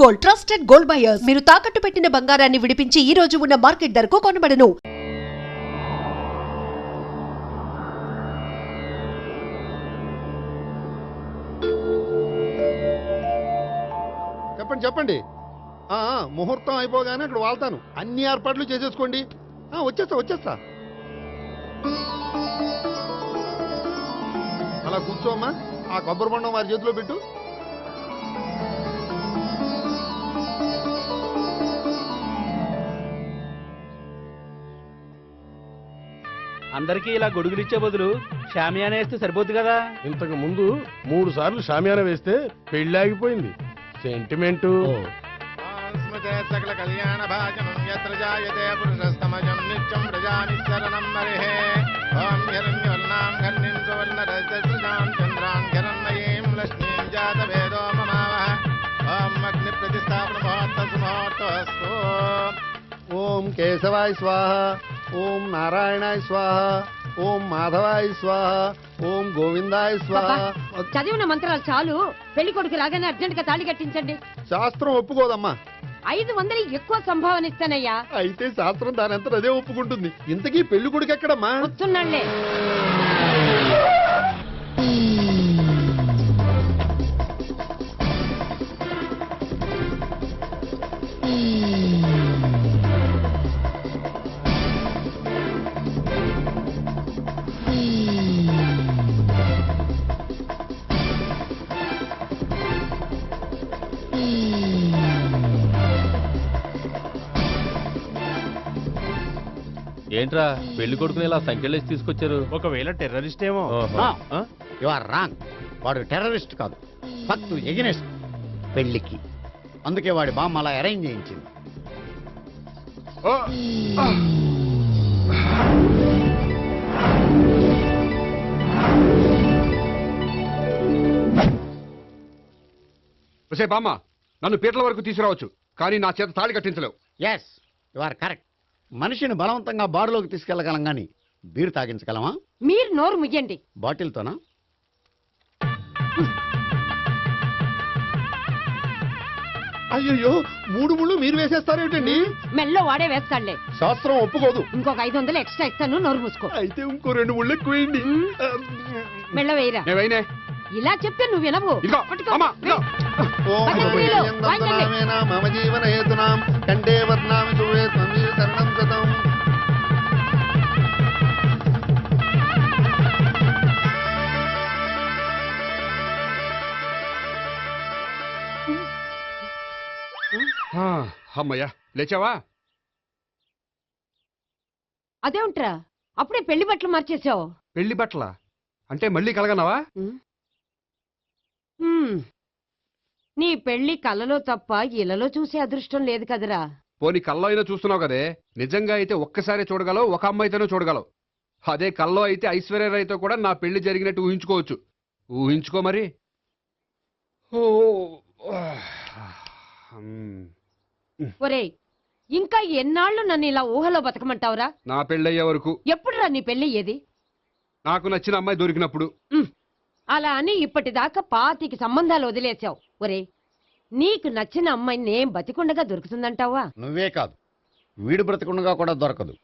Gold, trusted gold buyers. మీరు తాకట్టు పెట్టిన బంగారాన్ని విడిపించి ఈ రోజు ఉన్న మార్కెట్ ధరకు కొనబడను. చెప్పండి చెప్పండి. ముహూర్తం అయిపోగానే అక్కడ వాళ్తాను. అన్ని ఏర్పాట్లు చేసేసుకోండి. వచ్చేస్తా. అలా కూర్చోమ్మా. ఆ కొబ్బరి బొండం వారి చేతిలో పెట్టు. అందరికీ ఇలా గొడుగులు ఇచ్చే బదులు షామియానా వేస్తే సరిపోద్ది కదా. ఇంతకు ముందు 3 సార్లు షామియానా వేస్తే పెళ్లి ఆగిపోయింది. సెంటిమెంటు. సకల కళ్యాణ భాజనం యత్ర జాయతే పురుషస్తమజం నిత్యం ప్రజానిశరణం మరిహే. ఓం హిరణ్యవర్ణాం ఘర్ణిం సువర్ణరజసృజాం చంద్రాం హిరణ్మయీం లక్ష్మీం జాతవేదో మమావహ. ఓం అగ్ని ప్రతిష్టాపన ముహూర్తస్తు ముహూర్తస్తు. ఓం కేశవాయ స్వాహ. ఓం నారాయణాయ స్వాహ. ఓం మాధవాయ స్వాహ. ఓం గోవిందాయ స్వాహ. చదివిన మంత్రాలు చాలు. పెళ్లి కొడుకు రాగానే అర్జెంట్ గా తాళి కట్టించండి. శాస్త్రం ఒప్పుకోదమ్మా. 500 ఎక్కువ సంభావన ఇస్తానయ్యా. అయితే శాస్త్రం దానంతా అదే ఒప్పుకుంటుంది. ఇంతకీ పెళ్లి కొడుకు ఎక్కడమ్మా? వస్తున్నాళ్లే. ఏంట్రా పెళ్లి కొడుకుని ఇలా సంఖ్యలేసి తీసుకొచ్చారు? ఒకవేళ టెర్రరిస్ట్ ఏమో. You are wrong. వాడు టెర్రరిస్ట్ కాదు, ఫక్తు ఎగనెస్ట్ పెళ్లికి. అందుకే వాడి బామ్మ అలా అరేంజ్ చేయించింది. బామ్మ, నన్ను పీటల వరకు తీసుకురావచ్చు, కానీ నా చేత తాళి కట్టించలేవు. Yes, you are correct. మనిషిని బలవంతంగా బారులోకి తీసుకెళ్లగలం గాని బీరు తాగించగలమా? మీరు నోరు ముయ్యండి. బాటిల్తోనా? అయ్యో, 3 ముళ్ళు మీరు వేసేస్తారేమిటండి? మెల్లో వాడే వేస్తాడులే. శాస్త్రం ఒప్పుకోదు. ఇంకొక 500 ఎక్స్ట్రా ఇస్తాను. నోరు మూసుకో. అయితే ఇంకో 2 ముళ్ళు ఎక్కువేయండి. మెల్ల వేయరా. నేవైనే ఇలా చెప్తే నువ్వు వినవు. మమ జీవన హేతునాం కండే వర్ణామి శుభే త్వమీవ శరణం గతం. అమ్మయ్యా, లేచావా? అదేంట్రా అప్పుడే పెళ్లి బట్టలు మార్చేసావు? పెళ్లి బట్టల అంటే మళ్ళీ కలగన్నావా? నీ పెళ్లి కలలో తప్ప ఇలలో చూసే అదృష్టం లేదు కదరా. పోనీ కల్లో అయినా చూస్తున్నావు కదే. నిజంగా అయితే ఒక్కసారి చూడగలవు, ఒక అమ్మాయితోనే చూడగలవు. అదే కల్లో అయితే ఐశ్వర్యరాయ్తో కూడా నా పెళ్లి జరిగినట్టు ఊహించుకోవచ్చు. ఊహించుకో మరి. ఒరేయ్, ఇంకా ఎన్నాళ్ళు నన్ను ఇలా ఊహలో బతకమంటావురా? నా పెళ్ళయ్యే వరకు. ఎప్పుడురా నీ పెళ్లి ఏది? నాకు నచ్చిన అమ్మాయి దొరికినప్పుడు. అలా అని ఇప్పటిదాకా 25 సంబంధాలు వదిలేసావు. ఒరే, నీకు నచ్చిన అమ్మాయి నేను బతికుండగా దొరుకుతుందంటావా? నువ్వే కాదు, వీడు బ్రతకుండగా కూడా దొరకదు.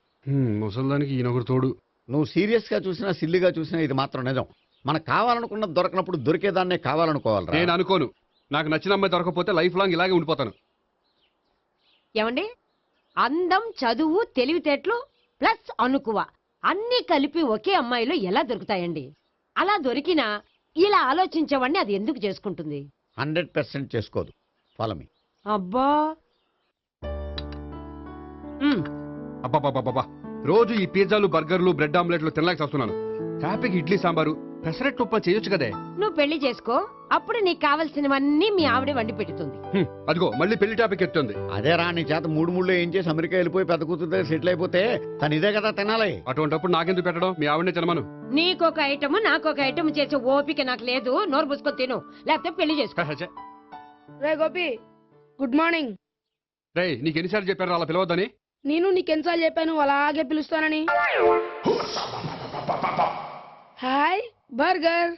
ముసల్దానికి ఈయనొకరు తోడు. నువ్వు సీరియస్ గా చూసినా సిల్లిగా చూసినా ఇది మాత్రం నిజం. మనకు కావాలనుకున్నది దొరకనప్పుడు దొరికేదాన్నే కావాలనుకోవాలి. నేను అనుకోను. నాకు నచ్చిన అమ్మాయి దొరకపోతే లైఫ్ లాంగ్ ఇలాగే ఉండిపోతాను. ఏమండి, అందం, చదువు, తెలివితేటలు ప్లస్ అనుకువ అన్నీ కలిపి ఒకే అమ్మాయిలో ఎలా దొరుకుతాయండి? అలా దొరికినా ఇలా ఆలోచించేవాడిని అది ఎందుకు చేసుకుంటుంది? 100% చేసుకోదు. Follow me. అబ్బా, అబ్బాబాబాబా, రోజు ఈ పిజ్జాలు, బర్గర్లు, బ్రెడ్ ఆమ్లెట్లు తినలేక వస్తున్నాను. హ్యాపీకి ఇడ్లీ సాంబారు, పెసరెట్ ఉప్మా చేయొచ్చు కదే. నువ్వు పెళ్లి చేసుకో, అప్పుడు నీకు కావలసినవన్నీ మీ ఆవిడే వండి పెడుతుంది. అదిగో మళ్ళీ పెళ్లి టాపిక్ ఎత్తుంది. అదే రా, నీ చేత 3 ముళ్ళు ఏం చేసి అమెరికా వెళ్ళిపోయి పెద్ద కూతురు సెటిల్ అయిపోతే తను ఇదే కదా తినాలి. అటువంటిప్పుడు నాకెందుకు పెట్టడం? మీ ఆవిడనే తినమను. నీకొక ఐటమ్ నాకొక ఐటమ్ చేసే ఓపిక నాకు లేదు. నోరు పూసుకొని తిను, లేకపోతే పెళ్లి చేసుకో. రే గోపి, గుడ్ మార్నింగ్. రే, నీకు ఎన్నిసార్లు చెప్పారు అలా పిలవద్దని? నేను నీకెన్నిసార్లు చెప్పాను అలాగే పిలుస్తానని? Hi burger.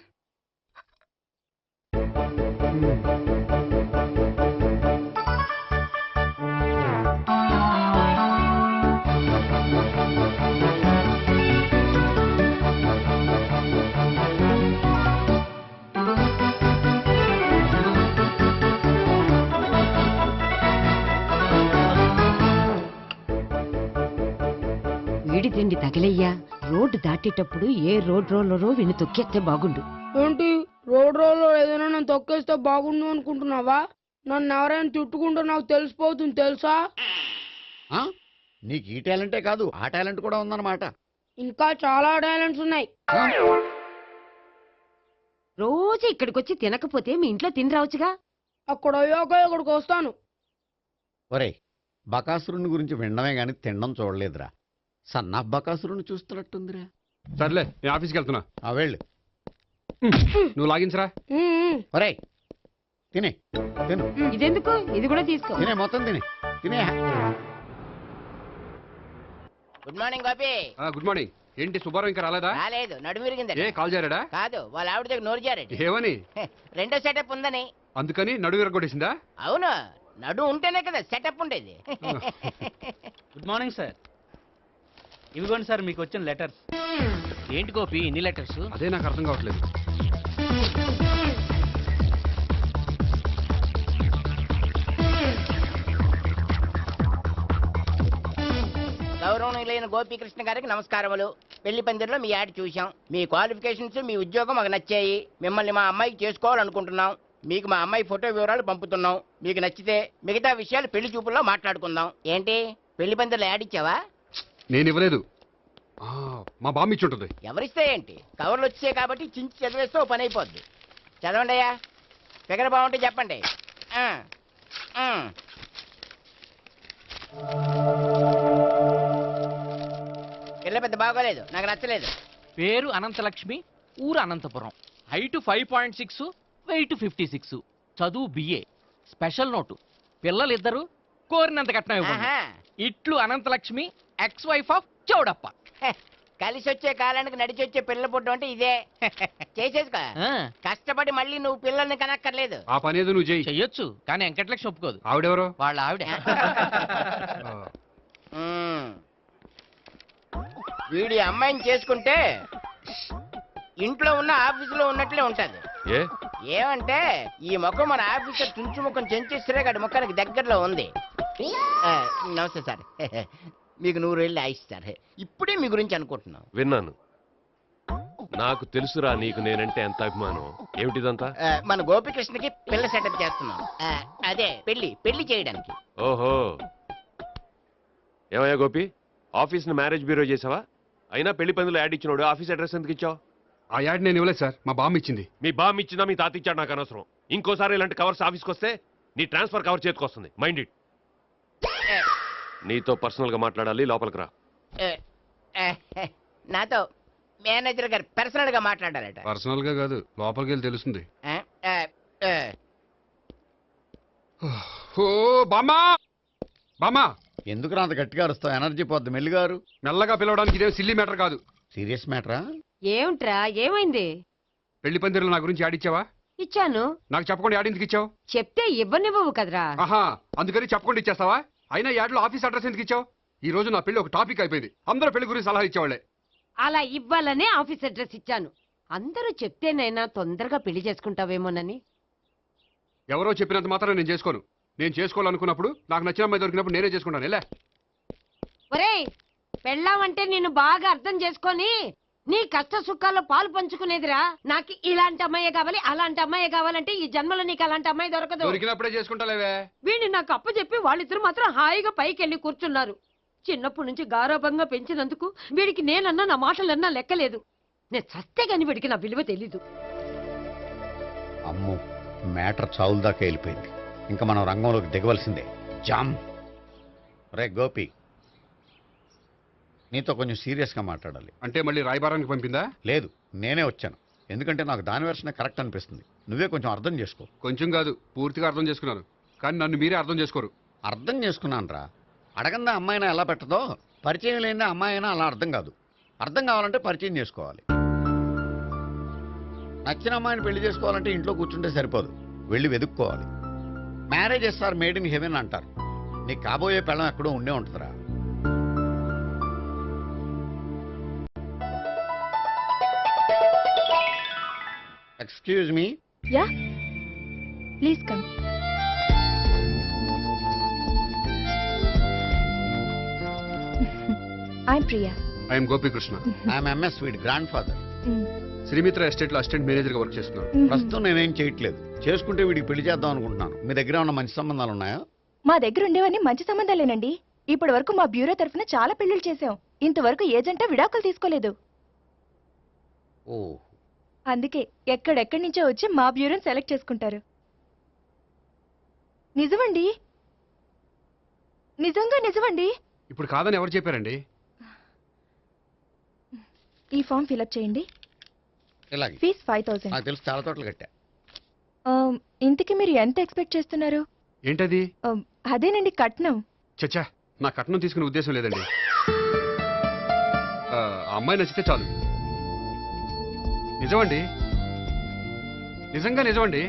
వేడి తిండి తగిలయ్యా. రోడ్డు దాటేటప్పుడు ఏ రోడ్ రోలరో విని తొక్కేస్తే బాగుండు. ఏంటి రోడ్ రోల్లో ఏదైనా నన్ను తొక్కేస్తే బాగుండు అనుకుంటున్నావా? నన్ను ఎవరైనా తిట్టుకుంటే నాకు తెలిసిపోతుంది తెలుసా? ఆ? నీకు ఈ టాలెంటే కాదు ఆ టాలెంట్ కూడా ఉందన్నమాట. ఇంకా చాలా టాలెంట్స్ ఉన్నాయి. రోజు ఇక్కడికొచ్చి తినకపోతే మీ ఇంట్లో తిని రావచ్చుగా. అక్కడ అయ్యాక ఇక్కడికి వస్తాను. ఒరేయ్, బకాసురుని గురించి వినడమే గాని తినడం చూడలేదురా. సన్నాఫ్ బకాసురుని చూస్తున్నట్టుందిరా. సర్లే నేను ఆఫీస్కి వెళ్తున్నా. ఆ వెళ్ళు. నువ్వు లాగించరా. ఒరేయ్, తినే తిను ఇదెందుకు? ఇది కూడా తీసుకో. తినే మొత్తం తినే. Good morning Gopi. Good morning. ఏంటి సుబ్బారావు ఇంకా రాలేదా? రాలేదు, నడుము విరిగిందట. ఏ కాల్ చేరాడా? కాదు, వాళ్ళ ఆవిడ దగ్గర నోరు జారెడ్. ఏమని? రెండో సెటప్ ఉందని. అందుకని నడువు విరగొట్టేసిందా? అవును, నడు ఉంటేనే కదా సెటప్ ఉండేది. Good morning sir. ఇవిగోండి సార్ మీకు వచ్చిన లెటర్స్. ఏంటి గోపి ఇన్ని లెటర్స్? అదే నాకు అర్థం కావట్లేదు. గౌరవనీయులైన గోపీకృష్ణ గారికి నమస్కారములు. పెళ్లి పందిరిలో మీ యాడ్ చూశాం. మీ క్వాలిఫికేషన్స్, మీ ఉద్యోగం మాకు నచ్చాయి. మిమ్మల్ని మా అమ్మాయికి చేసుకోవాలనుకుంటున్నాం. మీకు మా అమ్మాయి ఫోటో వివరాలు పంపుతున్నాం. మీకు నచ్చితే మిగతా విషయాలు పెళ్లి చూపుల్లో మాట్లాడుకుందాం. ఏంటి పెళ్లి పందిరిలో యాడ్ ఇచ్చావా? నేను ఇవ్వలేదు. మా బామ్మ ఇచ్చి ఉంటుంది. ఎవరిస్తే ఏంటి, కవర్లు వచ్చాయి కాబట్టి చించి చదివేస్తే ఓ పని అయిపోద్ది. చదవండి అయ్యా. ఫిగర్ బాగుంటే చెప్పండి. పిల్ల పెద్ద బాగోలేదు, నాకు నచ్చలేదు. పేరు అనంతలక్ష్మి, ఊరు అనంతపురం, హైట్ 5.6, వెయిట్ 56, చదువు బిఏ, స్పెషల్ నోటు పిల్లలిద్దరు, కోరినంత కట్నం ఇవ్వండి. ఆహా. ఇట్లు Ananthalakshmi, ex wife of Chowdappa. కలిసి వచ్చే కాలానికి నడిచి వచ్చే పిల్ల పుట్టం అంటే ఇదే. చేసేసుకో. కష్టపడి మళ్ళీ నువ్వు పిల్లల్ని కనక్కర్లేదు. ఆ పని ఏదో నువ్వు చెయ్యి. చెయ్యొచ్చు, కానీ వెంకటలక్ష్మి ఒప్పుకోదు. ఆవిడెవరో? వాళ్ళ ఆవిడ. వీడి అమ్మాయిని చేసుకుంటే ఇంట్లో ఉన్న ఆఫీసులో ఉన్నట్లే ఉంటది. ఏమంటే ఈ ముఖం మన ఆఫీసర్ తుంచు ముఖం చెంచేశ్వరే గడి ముఖానికి దగ్గరలో ఉంది. నమస్తే సార్. మీకు 100 ఏళ్ళు ఆయుష్ సార్. ఇప్పుడే మీ గురించి అనుకుంటున్నాం. విన్నాను. నాకు తెలుసురా నీకు నేనంటే ఎంత అభిమానం. ఏమిటిదంతా? మన గోపికృష్ణకి పిల్ల సెటప్ చేస్తున్నాం. అదే పెళ్లి చేయడానికి. ఓహో, ఏమయ్యా గోపి, ఆఫీస్ ని మ్యారేజ్ బ్యూరో చేసావా? అయినా పెళ్లి పందులో యాడ్ ఇచ్చినోడు ఆఫీస్ అడ్రస్ ఎందుకు ఇచ్చావు? ఆ యాడ్ నేను ఇవ్వలేదు సార్, మా బామ్మ ఇచ్చింది. మీ బామ్మ ఇచ్చిందా మీ తాత ఇచ్చాడు నాకు అనవసరం. ఇంకోసారి ఇలాంటి కవర్స్ ఆఫీస్కి వస్తే నీ ట్రాన్స్ఫర్ కవర్ చేతికొస్తుంది. Mind it. నీతో పర్సనల్ గా మాట్లాడాలి, లోపలికి రా. నాతో మేనేజర్ గారు పర్సనల్ గా మాట్లాడాలట. పర్సనల్ గా కాదు, లోపలికి వెళ్ళి తెలుస్తుంది. ఓ బామ్మా, బామ్మా. ఎందుకు అంత గట్టిగా అరుస్తావు? ఎనర్జీ పోద్ది. మెల్లిగారు. మెల్లగా పిలవడానికి ఇదే సిల్లీ మ్యాటర్ కాదు. సీరియస్ మ్యాటరా? ఏమిట్రా, ఏమైంది? పెళ్లి పందిరిలో నా గురించి యాడ్ ఇచ్చావా? ఇచ్చాను. నాకు చెప్పకుండా యాడ్ ఎందుకు ఇచ్చావు? చెప్తే ఇవ్వనివ్వవు కదరా. ఆహా, అందుకని చెప్పకుండా ఇచ్చేస్తావా? అయినా యాడ్లో ఆఫీస్ అడ్రస్ ఎందుకు ఇచ్చావు? ఈ రోజు నా పెళ్లి ఒక టాపిక్ అయిపోయింది. అందరూ పెళ్లి గురించి సలహా ఇచ్చేవాళ్లే. అలా ఇవ్వాలనే ఆఫీస్ అడ్రస్ ఇచ్చాను. అందరూ చెప్తేనైనా తొందరగా పెళ్లి చేసుకుంటావేమోనని. ఎవరో చెప్పినంత మాత్రం నేను చేసుకోను. నేను చేసుకోవాలనుకున్నప్పుడు, నాకు నచ్చిన అమ్మాయి దొరికినప్పుడు నేనే చేసుకుంటాను. ఎలా? ఒరేయ్, పెళ్ళామంటే నిన్ను బాగా అర్థం చేసుకొని నీ కష్ట సుఖాల్లో పాలు పంచుకునేదిరా. నాకు ఇలాంటి అమ్మాయి కావాలి, అలాంటి అమ్మాయి కావాలంటే ఈ జన్మలో నీకు అలాంటి అమ్మాయి దొరకదు. దొరికినప్పుడే చేసుకుంటాలేవే. వీడిని నాకు అప్పచెప్పి వాళ్ళిద్దరు మాత్రం హాయిగా పైకి వెళ్ళి కూర్చున్నారు. చిన్నప్పటి నుంచి గారాభంగా పెంచినందుకు వీడికి నేనన్నా నా మాటలన్నా లెక్కలేదు. నేను చస్తే గాని వీడికి నా విలువ తెలీదు. అమ్మో, మ్యాటర్ చావుల దాకా వెళ్ళిపోయింది. ఇంకా మనం రంగంలోకి దిగవలసిందే. జామ్. రే గోపి, నీతో కొంచెం సీరియస్గా మాట్లాడాలి. అంటే మళ్ళీ రాయబారానికి పంపిందా? లేదు, నేనే వచ్చాను. ఎందుకంటే నాకు దాని వెర్షనే కరెక్ట్ అనిపిస్తుంది. నువ్వే కొంచెం అర్థం చేసుకో. కొంచెం కాదు, పూర్తిగా అర్థం చేసుకున్నాను. కానీ నన్ను మీరే అర్థం చేసుకోరు. అర్థం చేసుకున్నాను రా. అడగందా అమ్మాయినా ఎలా పెట్టదో, పరిచయం లేని అమ్మాయి అయినా అలా అర్థం కాదు. అర్థం కావాలంటే పరిచయం చేసుకోవాలి. నచ్చిన అమ్మాయిని పెళ్లి చేసుకోవాలంటే ఇంట్లో కూర్చుంటే సరిపోదు, వెళ్ళి వెతుక్కోవాలి. Marriages are made in heaven అంటారు. నీ కాబోయే పెళ్ళం ఎక్కడో ఉండే ఉంటుందిరా. Excuse me. Yeah, please come. I'm Priya. I'm Gopikrishna. I'm MS వీడి గ్రాండ్ ఫాదర్. శ్రీమిత్ర ఎస్టేట్ లో అసిస్టెంట్ మేనేజర్ గా వర్క్ చేస్తున్నాను. ప్రస్తుతం నేనేం చేయట్లేదు. చేసుకుంటే వీడికి పెళ్లి చేద్దాం అనుకుంటున్నాను. మీ దగ్గర ఉన్న మంచి సంబంధాలు ఉన్నాయా? మా దగ్గర ఉండేవన్నీ మంచి సంబంధాలేనండి. ఇప్పటి వరకు మా బ్యూరో తరఫున చాలా పెళ్లిళ్ళు చేశాం. ఇంతవరకు ఏజెంటా విడాకులు తీసుకోలేదు. ఓ, అందుకే ఎక్కడెక్కడి నుంచో వచ్చి మా బ్యూరోని సెలెక్ట్ చేసుకుంటారు. నిజమండి, నిజంగా నిజమండి. ఇప్పుడు కాదని ఎవరు చెప్పారండి? ఈ ఫామ్ ఫిలప్ చేయండి. ఇలాగే. ఫీజ్ 5000. నాకు తెలుసు, చాలా తోటలు కట్టా. ఇంతకీ మీరు ఎంత ఎక్స్పెక్ట్ చేస్తున్నారు? ఏంటది? అదేనండి కట్నం. చచ్చా, నా కట్నం తీసుకునే ఉద్దేశం లేదండి. ఆ అమ్మాయి నచ్చితే చాలు. నిజమండి, నిజంగా నిజమండి.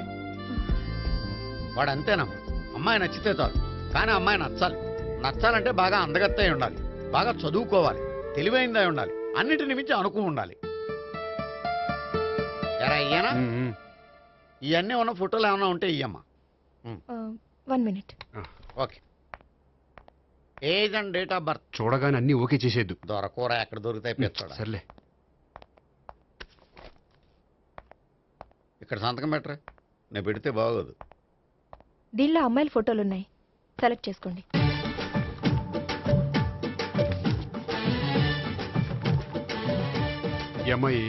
వాడు అంతేనమ్మా. అమ్మాయి నచ్చితే చాలు, కానీ అమ్మాయి నచ్చాలి. నచ్చాలంటే బాగా అందగత్తై ఉండాలి, బాగా చదువుకోవాలి, తెలివైందై ఉండాలి, అన్నిటిని మించి అనుకుని ఉండాలి. ఎరా ఇయ్యనా? ఇవన్నీ ఉన్న ఫోటోలు ఏమైనా ఉంటే ఇయ్యమ్మా. 1 minute. Okay. Age and date of birth చూడగానే అన్ని ఓకే చేసేద్దు. దొరకూర ఎక్కడ దొరుకుతాయి పెంచోడా. సర్లే. ఇక్కడ సంతకం పెట్టరా, నేను పెడితే బాగోదు. దీనిలో అమ్మాయిల ఫోటోలు ఉన్నాయి, సెలెక్ట్ చేసుకోండి. ఈ అమ్మాయి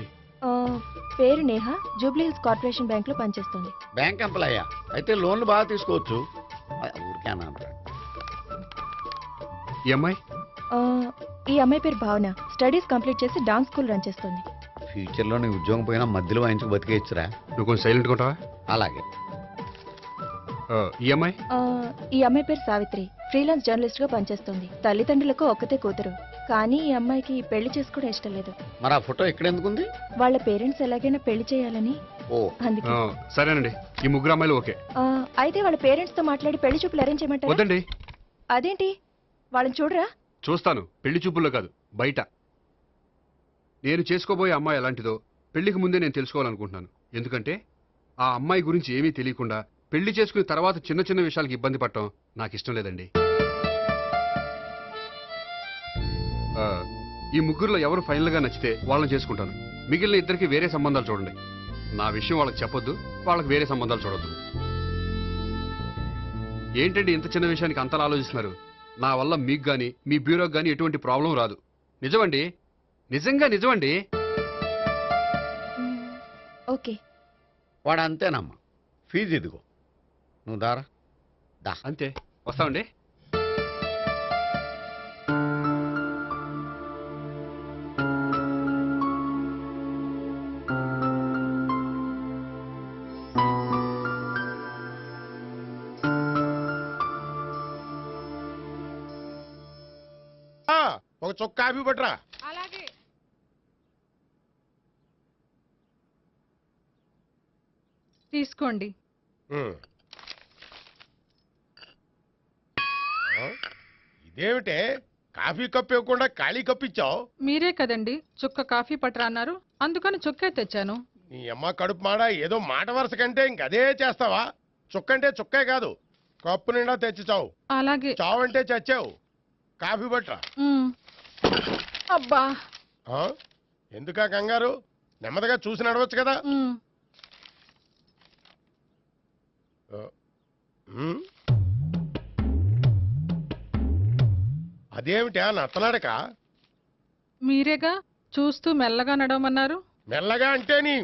పేరు Neha, Jubilee hills corporation bank లో పనిచేస్తుంది. బ్యాంక్ ఎంప్లాయా? అయితే లోన్లు బాగా తీసుకోవచ్చు. ఊరికేనా? ఈ అమ్మాయి ఈ అమ్మాయి పేరు భావన, స్టడీస్ కంప్లీట్ చేసి డాన్స్ స్కూల్ రన్ చేస్తుంది. ఫ్యూచర్లో నీ ఉద్యోగం పోయినా మధ్యలో వాయించుకు బతికేయచ్చురా. నువ్వు కొంచెం సైలెంట్ ఉంటావా? అలాగే. ఈ అమ్మాయి ఈ అమ్మాయి పేరు సావిత్రి, ఫ్రీలాన్స్ జర్నలిస్ట్ గా పనిచేస్తుంది. తల్లిదండ్రులకు ఒక్కతే కూతురు, కానీ ఈ అమ్మాయికి పెళ్లి చేసుకోవడం ఇష్టం లేదు. మరి ఆ ఫోటో ఎక్కడ ఎందుకుంది? వాళ్ళ పేరెంట్స్ ఎలాగైనా పెళ్లి చేయాలని. ఓ, అందుకే. సరేనండి, ఈ ముగ్గురు అమ్మాయిలు ఓకే. అయితే వాళ్ళ పేరెంట్స్ తో మాట్లాడి పెళ్లి చూపులు అరేంజ్ చేయమంటారా? వద్దండి. అదేంటి, వాళ్ళని చూడరా? చూస్తాను, పెళ్లి చూపుల్లో కాదు, బయట. నేను చేసుకోబోయే అమ్మాయి ఎలాంటిదో పెళ్లికి ముందే నేను తెలుసుకోవాలనుకుంటున్నాను. ఎందుకంటే ఆ అమ్మాయి గురించి ఏమీ తెలియకుండా పెళ్లి చేసుకున్న తర్వాత చిన్న చిన్న విషయాలకు ఇబ్బంది పడటం నాకు ఇష్టం లేదండి. ఈ ముగ్గురులో ఎవరు ఫైనల్ గా నచ్చితే వాళ్ళని చేసుకుంటాను. మిగిలిన ఇద్దరికి వేరే సంబంధాలు చూడండి. నా విషయం వాళ్ళకి చెప్పొద్దు, వాళ్ళకి వేరే సంబంధాలు చూడొద్దు. ఏంటండి ఇంత చిన్న విషయానికి అంతలా ఆలోచిస్తున్నారు? నా వల్ల మీకు గాని మీ బ్యూరోకి గాని ఎటువంటి ప్రాబ్లం రాదు. నిజమండి, నిజంగా నిజమండి. ఓకే. వాడు అంతేనమ్మా. ఫీజు ఇదిగో, నువ్వు దారా. దా. అంతే, వస్తామండి. ఒక చొక్క కాఫీ పట్టరా. అలాగే. తీసుకోండి. ఇదేమిటే కాఫీ కప్ ఇవ్వకుండా ఖాళీ కప్ ఇచ్చావు? మీరే కదండి చుక్క కాఫీ పట్టరా అన్నారు, అందుకని చుక్కే తెచ్చాను. నీ అమ్మ కడుపు మాడ, ఏదో మాట వరుస కంటే ఇంకదే చేస్తావా? చుక్క అంటే చుక్కే కాదు, కప్పు నిండా తెచ్చి చావు. అలాగే. చావు అంటే చచ్చావు. కాఫీ పట్టరా. అబ్బా, ఎందుకా కంగారు? నెమ్మదిగా చూసి నడవచ్చు కదా. అదేమిటా నత్తనాడక? మీరేగా చూస్తూ మెల్లగా నడవమన్నారు. మెల్లగా అంటే నీ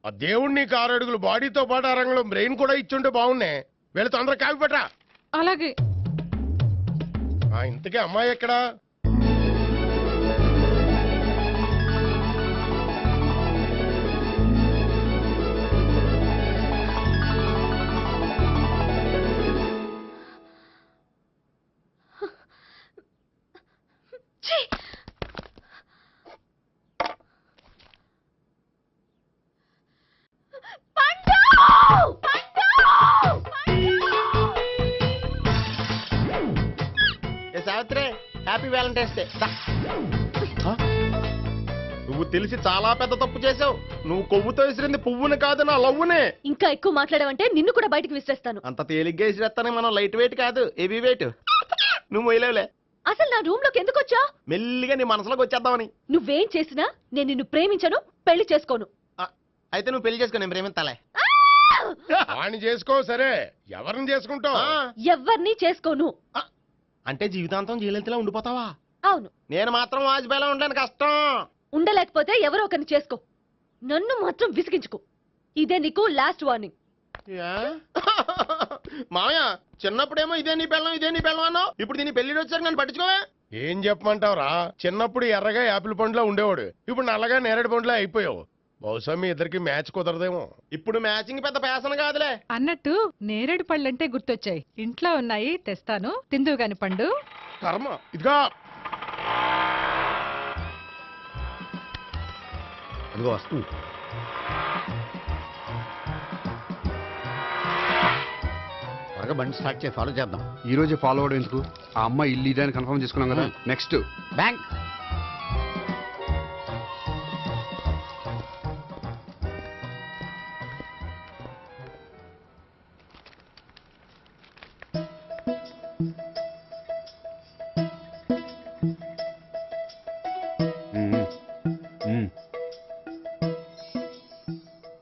ఆ దేవుడు నీకు 6 అడుగులు బాడీతో పాటు ఆ రంగంలో బ్రెయిన్ కూడా ఇచ్చుంటే బాగున్నాయి. వీళ్ళ తొందర కాఫీ పట్టరా. అలాగే. ఇంతకీ అమ్మాయి ఎక్కడా? Savitri, happy Valentine's day. నువ్వు తెలిసి చాలా పెద్ద తప్పు చేసావు. నువ్వు కొవ్వుతో విసిరింది పువ్వుని కాదు, నా లవ్వునే. ఇంకా ఎక్కువ మాట్లాడావంటే నిన్ను కూడా బయటకు విసిరేస్తాను. అంత తేలిగ్గా విసిరేస్తానే మనం లైట్ వెయిట్ కాదు, హెవీ వెయిట్. నువ్వు మొయ్యలేవులే. అసలు నా రూమ్ లోకి ఎందుకు వచ్చా? మెల్లిగా నీ మనసులోకి వచ్చేద్దామని. నువ్వేం చేసినా నేను నిన్ను ప్రేమించను, పెళ్లి చేసుకోను. అయితే నువ్వు పెళ్లి చేసుకో, నేను ప్రేమిస్తాలే. వాణ్ణి చేసుకో సరే, ఎవరిని చేసుకుంటావు? ఎవ్వరిని చేసుకోను. అంటే జీవితాంతం జయలలితలా ఉండిపోతావా? అవును. నేను మాత్రం వాజ్పేయిలా ఉండలేను, కష్టం. ఉండలేకపోతే ఎవరో ఒకరిని చేసుకో, నన్ను మాత్రం విసిగించుకో. ఇదే నీకు లాస్ట్ వార్నింగ్. మామయ్య, చిన్నప్పుడేమో ఇదే నీ పెళ్ళం అన్నావు, ఇప్పుడు దీని పెళ్లి వచ్చారు నన్ను పట్టించుకోవే. ఏం చెప్పమంటావురా? చిన్నప్పుడు ఎర్రగా యాపిల్ పండులో ఉండేవాడు, ఇప్పుడు నల్లగా నేరేడు పండులో అయిపోయావు. బహుశా మీ ఇద్దరికి మ్యాచ్ కుదరదేమో. ఇప్పుడు మ్యాచింగ్ పెద్ద పేసన కాదులే. అన్నట్టు నేరేడు పళ్ళంటే గుర్తొచ్చాయి. ఇంట్లో ఉన్నాయి, తెస్తాను, తిందువు గాని పండు. కర్మ. ఇదిగా అదిగో వస్తుంది. త్వరగా బండి స్టార్ట్ చేసి ఫాలో చేద్దాం. ఈ రోజే ఫాలో అవడం ఎందుకు? ఆ అమ్మాయి ఇల్లు ఇదే అని కన్ఫర్మ్ చేసుకున్నాం కదా. Next bank.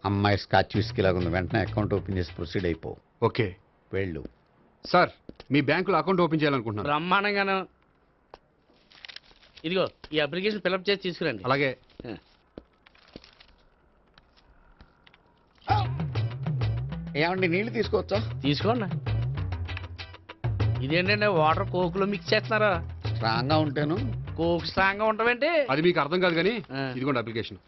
అమ్మాయి స్కాచ్ విస్కీ లాగా ఉంది. వెంటనే అకౌంట్ ఓపెన్ చేసి ప్రొసీడ్ అయిపో. ఓకే వెళ్ళు. సార్, మీ బ్యాంకులో అకౌంట్ ఓపెన్ చేయాలనుకుంటున్నాను. బ్రహ్మాండంగాను. ఇదిగో ఈ అప్లికేషన్ ఫిల్అప్ చేసి తీసుకురండి. అలాగే. ఏమండి నీళ్లు తీసుకోవచ్చా? తీసుకోండి. ఇదేంటంటే వాటర్ కోకులో మిక్స్ చేస్తున్నారా? స్ట్రాంగ్ గా ఉంటాను. కోక్ స్ట్రాంగ్ గా ఉంటావేంటి? అది మీకు అర్థం కాదు కానీ ఇదిగోండి అప్లికేషన్.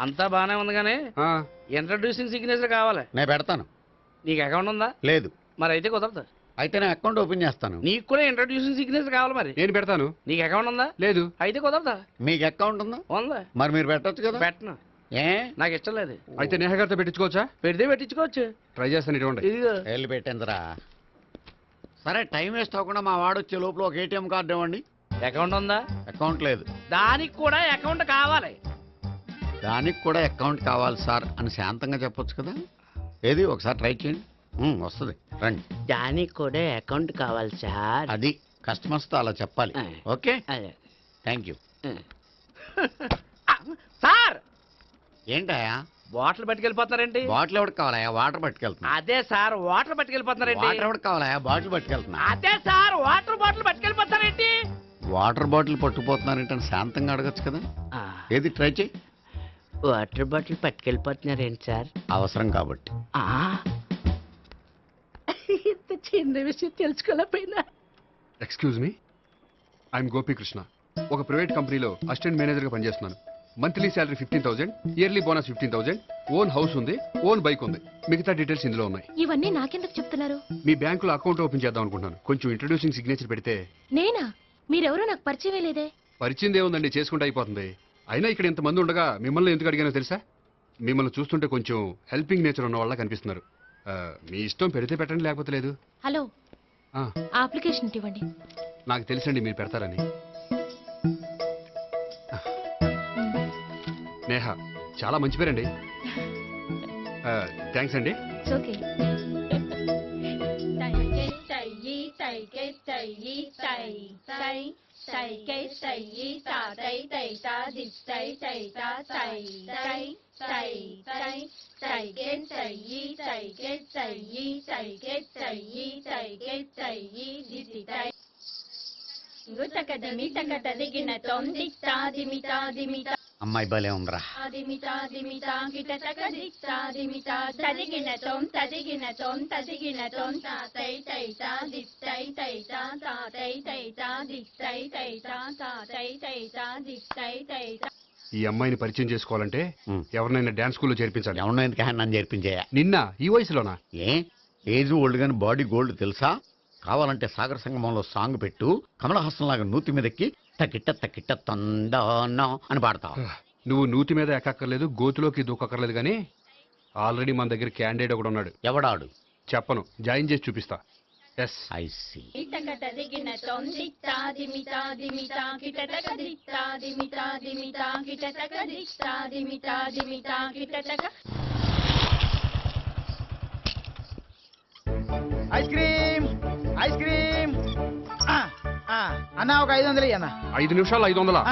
అంతా బానే ఉంది కానీ ఇంట్రడ్యూసింగ్ సిగ్నేచర్ కావాలి. నేను పెడతాను. నీకు అకౌంట్ ఉందా? లేదు. మరి అయితే కుదరదు. అయితే నేను అకౌంట్ ఓపెన్ చేస్తాను. నీకు కూడా ఇంట్రడ్యూసింగ్ సిగ్నేచర్ కావాలి. మరి నేను పెడతాను. నీకు అకౌంట్ ఉందా? లేదు. అయితే కుదరదా? మీకు అకౌంట్ ఉందా? ఉందా? మరి మీరు పెట్టొచ్చు కదా. పెట్టను. ఏ నాకు ఇష్టం లేదు. అయితే నేహ గారితో పెట్టించుకోవచ్చా? పెడితే పెట్టించుకోవచ్చు. ట్రై చేస్తాను. ఇటువంటి ఇదిగో వెళ్ళి పెట్టిందిరా. సరే, టైం వేస్ట్ అవ్వకుండా మా వాడు వచ్చే లోపల ఒక ఏటీఎం కార్డు ఇవ్వండి. అకౌంట్ ఉందా? అకౌంట్ లేదు. దానికి కూడా అకౌంట్ కావాలి. దానికి కూడా అకౌంట్ కావాలి సార్ అని శాంతంగా చెప్పొచ్చు కదా. ఏది ఒకసారి ట్రై చేయండి. వస్తుంది, రండి. దానికి కూడా అకౌంట్ కావాలి సార్. అది కస్టమర్స్తో అలా చెప్పాలి. Okay, thank you. సార్, ఏంటయా బాటిల్ పట్టుకెళ్ళిపోతున్నారేంటి? బాటిల్ ఎవరికి కావాలయా? వాటర్ పట్టుకెళ్తున్నా. అదే సార్, వాటర్ పట్టుకెళ్ళిపోతున్నారేంటి? వాటర్ ఎవరికి కావాలయా? బాటిల్ పట్టుకెళ్తున్నా. అదే సార్, వాటర్ బాటిల్ పట్టుకెళ్ళిపోతారేంటి? వాటర్ బాటిల్ పట్టుకుపోతున్నారేంటని శాంతంగా అడగచ్చు కదా. ఏది ట్రై చేయి. వాటర్ బాటిల్ పట్టుకెళ్ళిపోతున్నారేంటి సార్? అవసరం కాబట్టి. ఇంత చిన్న విషయం తెలుసుకోలేకపోయినా. Excuse me, I'm Gopikrishna. ఒక ప్రైవేట్ కంపెనీలో అసిస్టెంట్ మేనేజర్ గా పనిచేస్తున్నాను. Monthly salary 15,000, yearly bonus 15,000, own house ఉంది, ఓన్ బైక్ ఉంది. మిగతా డీటెయిల్స్ ఇందులో ఉన్నాయి. ఇవన్నీ నాకెందుకు చెప్తున్నారు? మీ బ్యాంకులో అకౌంట్ ఓపెన్ చేద్దాం అనుకుంటున్నాను. కొంచెం ఇంట్రడ్యూసింగ్ సిగ్నేచర్ పెడితే. నేనా? మీరెవరో నాకు పరిచయమే లేదే. పరిచయం ఏముందండి, చేసుకుంటే అయిపోతుంది. అయినా ఇక్కడ ఇంతమంది ఉండగా మిమ్మల్ని ఎందుకు అడిగానో తెలుసా? మిమ్మల్ని చూస్తుంటే కొంచెం హెల్పింగ్ నేచర్ ఉన్న వాళ్ళ కనిపిస్తున్నారు. మీ ఇష్టం పెడితే పెట్టండి, లేకపోతే లేదు. హలో, అప్లికేషన్ ఇవ్వండి. నాకు తెలుసండి మీరు పెడతారని. నేహ, చాలా మంచి పేరండి. థ్యాంక్స్ అండి. ఓకే. అమ్మాయి భలే ఉందిరా. ఈ అమ్మాయిని పరిచయం చేసుకోవాలంటే ఎవరినైనా డాన్స్ స్కూల్లో చేర్పించాలి. ఎవరినో ఎందుకు నన్ను చేర్పించేయా? నిన్న ఈ వయసులోనా? ఏజ్ ఓల్డ్ గాని బాడీ గోల్డ్ తెలుసా? కావాలంటే సాగర సంగమంలో సాంగ్ పెట్టు, కమలహాసం లాగా నూతి మీదకి తకిట్ట తకిట్ట తందానా అని పాడతావు. నువ్వు నూతి మీద ఎక్కక్కర్లేదు, గోతులోకి దూకక్కర్లేదు, కానీ ఆల్రెడీ మన దగ్గర క్యాండిడేట్ ఒకడు ఉన్నాడు. ఎవడాడు? చెప్పను, జాయిన్ చేసి చూపిస్తా. Yes, I see. Ice cream. Ice cream అన్న ఒక 500 అన్న 5 నిమిషాలు 500.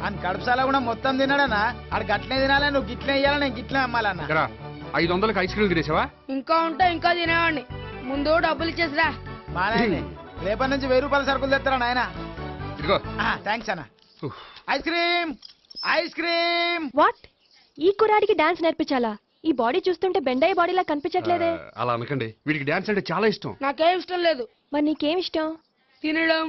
అని కడుపుసాల కూడా మొత్తం తిన్నాడన్నా ఆడు గట్లనే తినాలి నువ్వు గిట్లనే ఇయ్యాలి నేను గిట్లనే అమ్మాలన్న 500కి ఐస్ క్రీమ్ తినేసావా? ఇంకా ఉంటే ఇంకా తినేవాడిని. ముందు డబ్బులు ఇచ్చేసిరా. బాగానే రేపటి నుంచి 1000 రూపాయల సరుకులు తెస్తారా నాయన. ఇదిగో థ్యాంక్స్ అన్న. Ice cream ice cream. What? ఈ కురాడికి డాన్స్ నేర్పించాలా? ఈ బాడీ చూస్తుంటే బెండయ్య బాడీలా కనిపించట్లేదే. అలా అనకండి, వీడికి డాన్స్ అంటే చాలా ఇష్టం. నాకేం ఇష్టం లేదు. మరి నీకేం ఇష్టం? తినడం.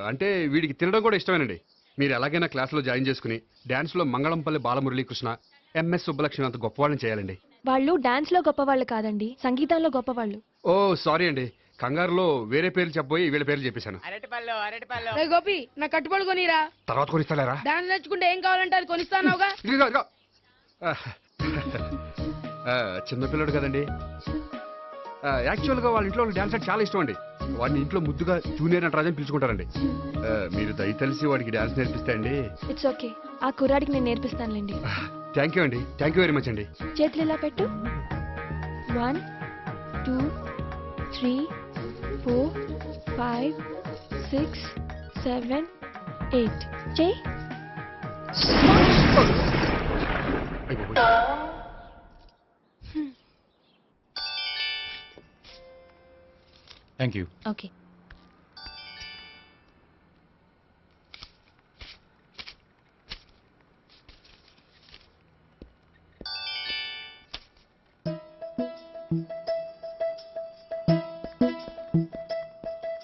అంటే వీడికి తినడం కూడా ఇష్టమేనండి. మీరు ఎలాగైనా క్లాస్లో జాయిన్ చేసుకుని డాన్స్లో మంగళంపల్లి బాలమురళీకృష్ణ, ఎంఎస్ సుబ్బలక్ష్మి అంత గొప్పవాళ్ళని చేయాలండి. వాళ్ళు డాన్స్ లో గొప్పవాళ్ళు కాదండి, సంగీతంలో గొప్పవాళ్ళు. ఓ సారీ అండి, కంగారులో వేరే పేర్లు చెప్పబోయి వీళ్ళ పేర్లు చెప్పేశాను. రే గోపి, నా కట్టుబడి కొనిరా. తర్వాత కొనిస్తారా? డాన్స్ నేర్చుకుంటే ఏం కావాలంటే అది కొనిస్తానావుగా. చిన్నపిల్లడు కదండి. యాక్చువల్గా వాళ్ళ ఇంట్లో డాన్స్ అంటే చాలా ఇష్టం అండి. వాడిని ఇంట్లో ముద్దుగా జూనియర్ నటరాజని పిలుచుకుంటారండి. మీరు దయతలిసి వాడికి డాన్స్ నేర్పిస్తే అండి. ఇట్స్ ఓకే, ఆ కుర్రాడికి నేను నేర్పిస్తానులేండి. థ్యాంక్ యూ అండి, థ్యాంక్ యూ వెరీ మచ్ అండి. చేతులు ఇలా పెట్టు. 1 2 3 4 5 6 7 8 చేయి. Thank you. Okay.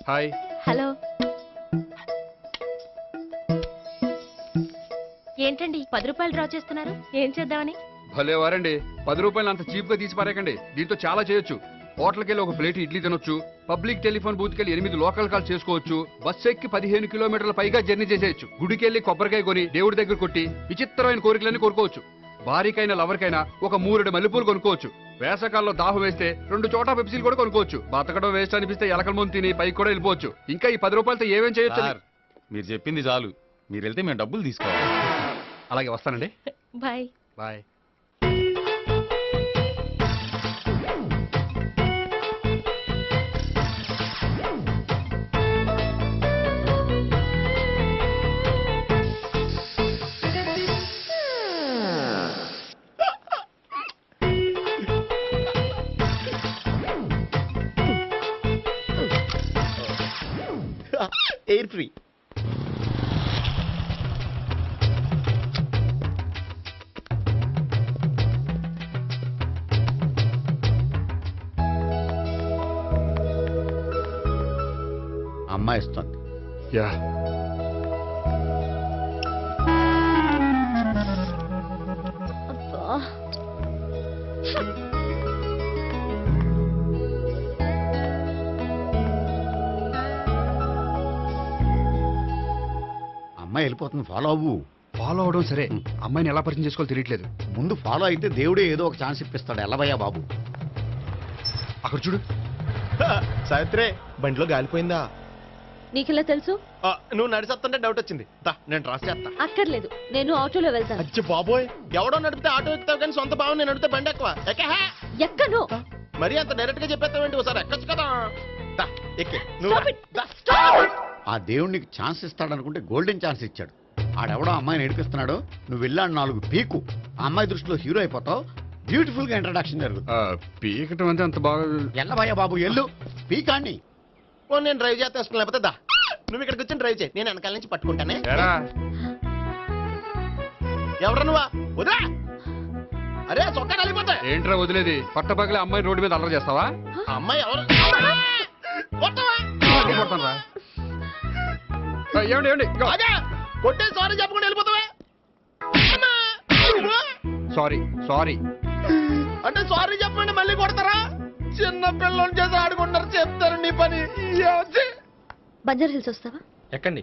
Hi. Hello. ఏంటండి 10 రూపాయలు డ్రా చేస్తున్నారు? ఏం చేద్దామని? భలే వారండి, 10 రూపాయలు అంత చీప్ గా తీసి పారేకండి. దీంతో చాలా చేయొచ్చు. హోటల్కి వెళ్ళి ఒక ప్లేట్ ఇడ్లీ తినొచ్చు, పబ్లిక్ టెలిఫోన్ బూత్కి వెళ్ళి 8 లోకల్ కాల్ చేసుకోవచ్చు, బస్ ఎక్కి 15 కిలోమీటర్ల పైగా జర్నీ చేసేయచ్చు, గుడికి వెళ్ళి కొబ్బరికాయ కొని దేవుడి దగ్గర కొట్టి విచిత్రమైన కోరికలన్నీ కోరుకోవచ్చు, భారీకైనా లవర్కైనా ఒక 3 మల్లెపూలు కొనుక్కోవచ్చు, వేసవకాలంలో దాహం వేస్తే 2 చోటా పెప్సీలు కూడా కొనుక్కోవచ్చు, బతకడం వేస్ట్ అనిపిస్తే ఎలకల ముందు తిని పైకి కూడా వెళ్ళిపోవచ్చు. ఇంకా ఈ 10 రూపాయలతో ఏమేం చేయొచ్చు? మీరు చెప్పింది చాలు, మీరు వెళ్తే మేము డబ్బులు తీసుకోవాలి. అలాగే వస్తానండి. బాయ్. బాయ్. Air free. అమ్మాయి ఇస్తుంది. యా. అమ్మాయి వెళ్ళిపోతుంది, ఫాలో అవ్వు. ఫాలో అవడం సరే, అమ్మాయిని ఎలా పరిచయం చేసుకోవాలో తెలియట్లేదు. ముందు ఫాలో అయితే దేవుడే ఏదో ఒక ఛాన్స్ ఇప్పిస్తాడు. ఎల్లవయ్యా బాబు. అక్కడ చూడు. సావిత్రే, బండిలో గాలిపోయిందా? నీకెలా తెలుసు? నువ్వు నడిచేస్తుంటే డౌట్ వచ్చింది. నేను ట్రాస్ చేస్తా. అక్కర్లేదు, నేను ఆటోలో వెళ్తాను. అచ్చి బాబోయ్, ఎవడో నడిపితే ఆటో ఎక్కుతావు కానీ సొంత భావం నేను నడిపితే బండి ఎక్కువ. ఎక్కను. మరి అంత డైరెక్ట్ గా చెప్పేస్తావేంటి? ఒకసారి ఎక్కొచ్చు కదా. ఎక్కే ఆ దేవుడికి ఛాన్స్ ఇస్తాడనుకుంటే గోల్డెన్ ఛాన్స్ ఇచ్చాడు. ఆడెవడో అమ్మాయిని ఏడిపిస్తున్నాడు, నువ్వు వెళ్ళాడు 4 పీకు. ఆ అమ్మాయి దృష్టిలో హీరో అయిపోతావు. బ్యూటిఫుల్ గా ఇంట్రడక్షన్ జరుగుతుంది. పీకటం అంటే అంత బాగా ఎల్లవయ్యా బాబు, ఎల్లు పీకాన్ని. నేను డ్రైవ్ చేస్తాను, లేకపోతే దా నువ్వు ఇక్కడికి వచ్చి డ్రైవ్ చేయి, నేను వెనకాల నుంచి పట్టుకుంటానే. ఎవరు నువ్వా? వదిలా. అరే చొక్కా కలిగిపోతా. ఏంట్రా వదిలేది? పట్టపగలే అమ్మాయి రోడ్డు మీద అల్లరి చేస్తావా? అమ్మాయి ఎవరు? కొట్టే సారీ చెప్పకుండా వెళ్ళిపోతావా? సారీ సారీ అంటే సారీ చెప్పండి మళ్ళీ కొడతారా? చిన్న పిల్లలు చేసి ఆడుకుంటారు, చెప్తారు నీ పని. బంజారా హిల్స్ వస్తావా? ఎక్కండి.